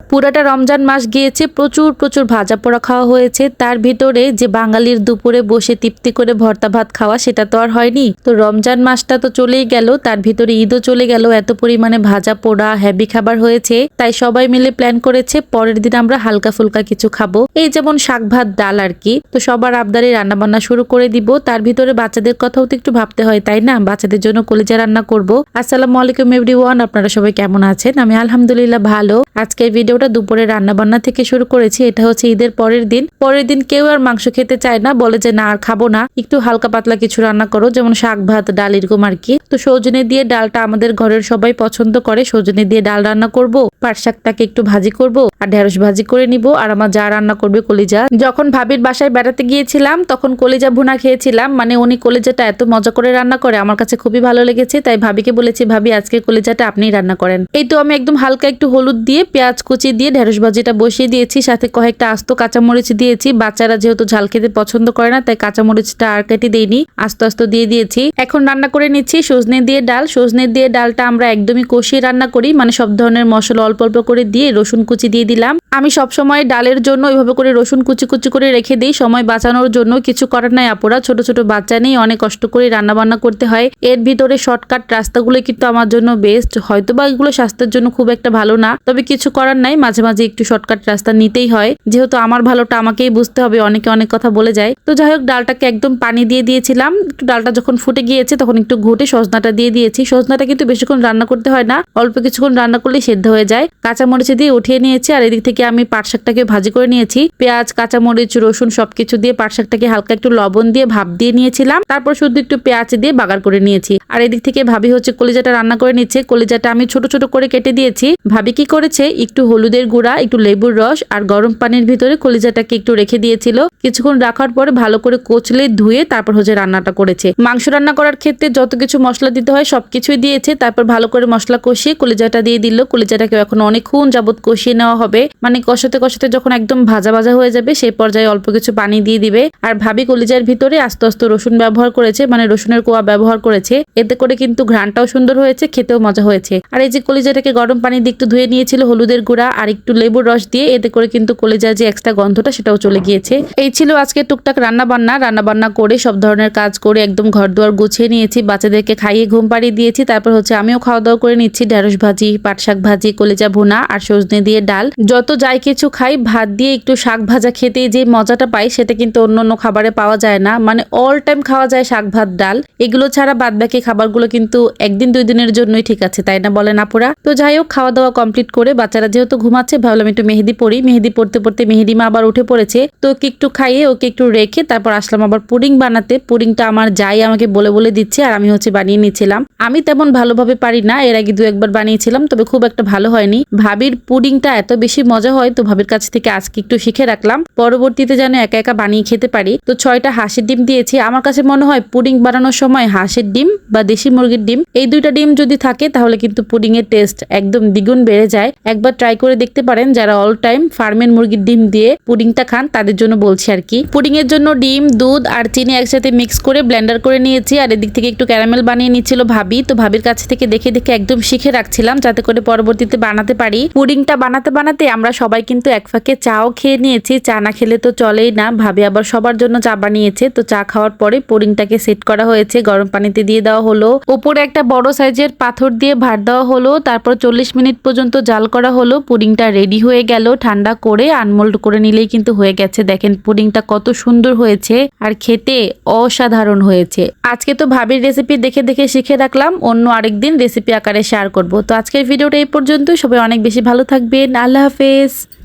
পুরাটা রমজান মাস গিয়েছে, প্রচুর প্রচুর ভাজা পোড়া খাওয়া হয়েছে। তার ভিতরে যে বাঙালির দুপুরে বসে তৃপ্তি করে ভর্তা ভাত খাওয়া, সেটা তো আর হয়নি। তো রমজান মাসটা তো চলেই গেল, তার ভিতরে ঈদও চলে গেল। এত পরিমাণে ভাজা পোড়া হেভি খাবার হয়েছে, তাই সবাই মিলে প্ল্যান করেছে পরের দিন আমরা হালকা ফুলকা কিছু খাবো, এই যেমন শাক ভাত ডাল আর কি। তো সবার আবদারে রান্না বান্না শুরু করে দিব। তার ভিতরে বাচ্চাদের কথাও তো একটু ভাবতে হয়, তাই না? বাচ্চাদের জন্য কলিজা রান্না করব। আসসালামু আলাইকুম এভরিওয়ান, আপনারা সবাই কেমন আছেন? আমি আলহামদুলিল্লাহ ভালো। আজকের ভিডিওটা দুপুরে রান্না বান্না থেকে শুরু করেছি। এটা হচ্ছে ঈদের পরের দিন কেউ আর মাংস খেতে চায় না, বলে যে না আর খাবো না, একটু হালকা পাতলা কিছু রান্না করো, যেমন শাক ভাত ডাল এরকম আর কি। তো সজনে দিয়ে ডালটা আমাদের ঘরের সবাই পছন্দ করে, সজনে দিয়ে ডাল রান্না করব, পাট শাকটাকে একটু ভাজি করব আর ঢেঁড়স ভাজি করে নিব, আর আমার যা রান্না করবে কলিজা। যখন ভাবির বাসায় বেড়াতে গিয়েছিলাম তখন কলিজা ভুনা খেয়েছিলাম, মানে উনি কলিজাটা এত মজা করে রান্না করে, আমার কাছে খুবই ভালো লেগেছে। তাই ভাবিকে বলেছি, ভাবি আজকে কলিজাটা আপনিই রান্না করেন। এই তো আমি একদম হালকা একটু হলুদ দিয়ে পেঁয়াজ কুচি দিয়ে ঢেঁড়স ভাজিটা বসিয়ে দিয়েছি, সাথে কয়েকটা আস্ত কাঁচামরিচ দিয়েছি। বাচ্চারা যেহেতু ঝাল খেতে পছন্দ করে না, তাই কাঁচামরিচটা আর কেটে দেইনি, আস্তে আস্তে দিয়ে দিয়েছি। এখন রান্না করে নিচ্ছি সজনে দিয়ে ডাল। সজনে দিয়ে ডালটা আমরা একদমই কষিয়ে রান্না করি, মানে সব ধরনের মশলা অল্প অল্প করে দিয়ে রসুন কুচি দিয়ে দিলাম। আমি সব সময় ডালের জন্য ওইভাবে করে রসুন কুচি কুচি করে রেখে দিই, সময় বাঁচানোর জন্য। কিছু করার নাই আপুরা, ছোট ছোট বাচ্চা নেই, অনেক কষ্ট করে রান্না বান্না করতে হয়। এর ভিতরে শর্টকাট রাস্তাগুলো কিন্তু আমার জন্য বেস্ট। হয়তো বা এগুলো স্বাস্থ্যের জন্য খুব একটা ভালো না, তবে কিছু করার নাই, মাঝে মাঝে একটু শর্টকাট রাস্তা নিতেই হয়, যেহেতু আমার ভালোটা আমাকেই বুঝতে হবে। অনেকে অনেক কথা বলে যায়। তো যাই হোক, ডালটাকে একদম পানি দিয়ে দিয়েছিলাম। একটু ডালটা যখন ফুটে গিয়েছে তখন একটু ঘুটে সজনাটা দিয়ে দিয়েছি। সজনাটা কিন্তু বেশিক্ষণ রান্না করতে হয় না, অল্প কিছুক্ষণ রান্না করলে সেদ্ধ হয়ে যায়। কাঁচামরিচ দিয়ে উঠিয়ে নিয়েছি, আর এদিক থেকে আমি পাট শাকটাকে ভাজি করে নিয়েছি। পেঁয়াজ কাঁচামরিচ রসুন সবকিছু দিয়ে পাট শাকটাকে হালকা একটু লবণ দিয়ে ভাপ দিয়ে নিয়েছিলাম, তারপর শুধু একটু পেঁয়াজ দিয়ে বাগার করে নিয়েছি। আর এদিক থেকে ভাবি হচ্ছে কলিজাটা রান্না করে নিচ্ছে। কলিজাটা আমি ছোট ছোট করে কেটে দিয়েছি। ভাবি কি করেছে, একটু হলুদের গুঁড়া, একটু লেবুর রস আর গরম পানির ভিতরে কলিজাটাকে একটু রেখে দিয়েছিল। কিছুক্ষণ রাখার পরে ভালো করে কচলে ধুয়ে তারপর হচ্ছে রান্নাটা করেছে। মাংস রান্না করার ক্ষেত্রে যত কিছু মশলা দিতে হয় সবকিছুই দিয়েছে। তারপর ভালো করে মশলা কষিয়ে কলিজাটা দিয়ে দিল। কলিজাটাকে এখন অনেকক্ষণ যাবত কষিয়ে নেওয়া হবে, মানে কষাতে কষাতে যখন একদম ভাজা ভাজা হয়ে যাবে সেই পর্যায়ে অল্প কিছু পানি দিয়ে দিবে। আর ভাবি কলিজার ভিতরে আস্তে আস্তে রসুন ব্যবহার করেছে, মানে রসুনের কোয়া ব্যবহার করেছে। এতে করে কিন্তু ঘ্রাণটাও সুন্দর হয়েছে, খেতেও মজা হয়েছে। আর এই যে কলিজাটাকে গরম পানি দিয়ে একটু ধুয়ে নিয়েছিল হলুদের গুঁড়া আর একটু লেবুর রস দিয়ে, এতে করে কিন্তু কলিজার যে এক্সট্রা গন্ধটা সেটাও চলে গিয়েছে। এই ছিল আজকে টুকটাক রান্না বান্না করে সব ধরনের কাজ করে একদম ঘর দুয়ার গুছিয়ে নিয়েছি। বাচ্চাদেরকে খাইয়ে ঘুম পাড়িয়ে দিয়েছি। তারপর হচ্ছে আমিও খাওয়া দাওয়া করে নিচ্ছি। ঢেঁড়স ভাজি, পাট শাক ভাজি, কলিজা ভুনা আর সজনে দিয়ে ডাল। যত যাই কিছু খাই, ভাত দিয়ে একটু শাক ভাজা খেতে যে মজাটা পাই সেটা কিন্তু অন্য অন্য খাবারে পাওয়া যায় না। মানে অল টাইম খাওয়া যায় শাক ভাত ডাল, এগুলো ছাড়া বাদ বাকি খাবারগুলো কিন্তু একদিন দুই দিনের জন্যই ঠিক আছে, তাই না বলেন আপুরা? তো যাই হোক, খাওয়া দাওয়া কমপ্লিট করে বাচ্চারা যেহেতু ঘুমাচ্ছে, ভাবলাম একটু মেহেদি পড়ি। মেহেদি পড়তে পড়তে মেহেদিমা আবার উঠে পড়েছে, তো ওকে একটু খাইয়ে ওকে একটু রেখে তারপর আসলাম আবার পুডিং বানাতে। পুডিংটা আমার যাই আমাকে বলে বলে দিচ্ছে আর আমি হচ্ছে বানিয়ে নিচ্ছিলাম। আমি তেমন ভালোভাবে পারি না, এর আগে দু একবার বানিয়েছিলাম, তবে খুব একটা ভালো হয়নি। ভাবির পুডিংটা এত বেশি মজা হয়, তো ভাবির কাছ থেকে আজকে একটু শিখে রাখলাম, পরবর্তীতে যেন একা একা বানিয়ে খেতে পারি। তো 6টা হাঁসের ডিম দিয়েছি। আমার কাছে মনে হয় পুডিং বানানোর সময় হাঁসের ডিম বা দেশি মুরগির ডিম, এই দুইটা ডিম যদি থাকে তাহলে কিন্তু পুডিং এর টেস্ট একদম দ্বিগুণ বেড়ে যায়। একবার ট্রাই করে দেখতে পারেন, যারা অল টাইম ফার্মের মুরগির ডিম দিয়ে পুডিংটা খান তাদের জন্য বলছি আর কি। পুডিং এর জন্য ডিম, দুধ আর চিনি একসাথে মিক্স করে ব্লেন্ডার করে নিয়েছি। আর এদিক থেকে একটু ক্যারামেল বানিয়ে নিচ্ছিল ভাবি। তো ভাবির কাছ থেকে দেখে দেখে একদম শিখে রাখছিলাম, যাতে করে পরবর্তীতে বানাতে পারি। পুডিংটা বানাতে বানাতে আমরা সবাই কিন্তু এক ফাঁকে চাও খেয়ে নিয়েছি। চা না খেলে তো চলেই না। ভাবি আবার সবার জন্য চা বানিয়েছে। তো চা খাওয়ার পরে পুডিংটাকে সেট করা হয়েছে, গরম পানিতে দিয়ে দেওয়া হলো। উপরে একটা বড় সাইজের পাথর দিয়ে ভাত দেওয়া হলো, তারপর 40 মিনিট পর্যন্ত জাল করা হলো। পুডিংটা রেডি হয়ে গেল। ঠান্ডা করে আনমোল্ড করে নিলেই কিন্তু হয়ে গেছে। দেখেন পুডিংটা কত সুন্দর হয়েছে আর খেতে অসাধারণ হয়েছে। আজকে তো ভাবির রেসিপি দেখে দেখে শিখে রাখলাম, অন্য আরেকদিন রেসিপি আকারে শেয়ার করব। তো আজকের ভিডিওটা এই পর্যন্ত। সবাই অনেক বেশি ভালো থাকবেন। আল্লাহ হাফেজ।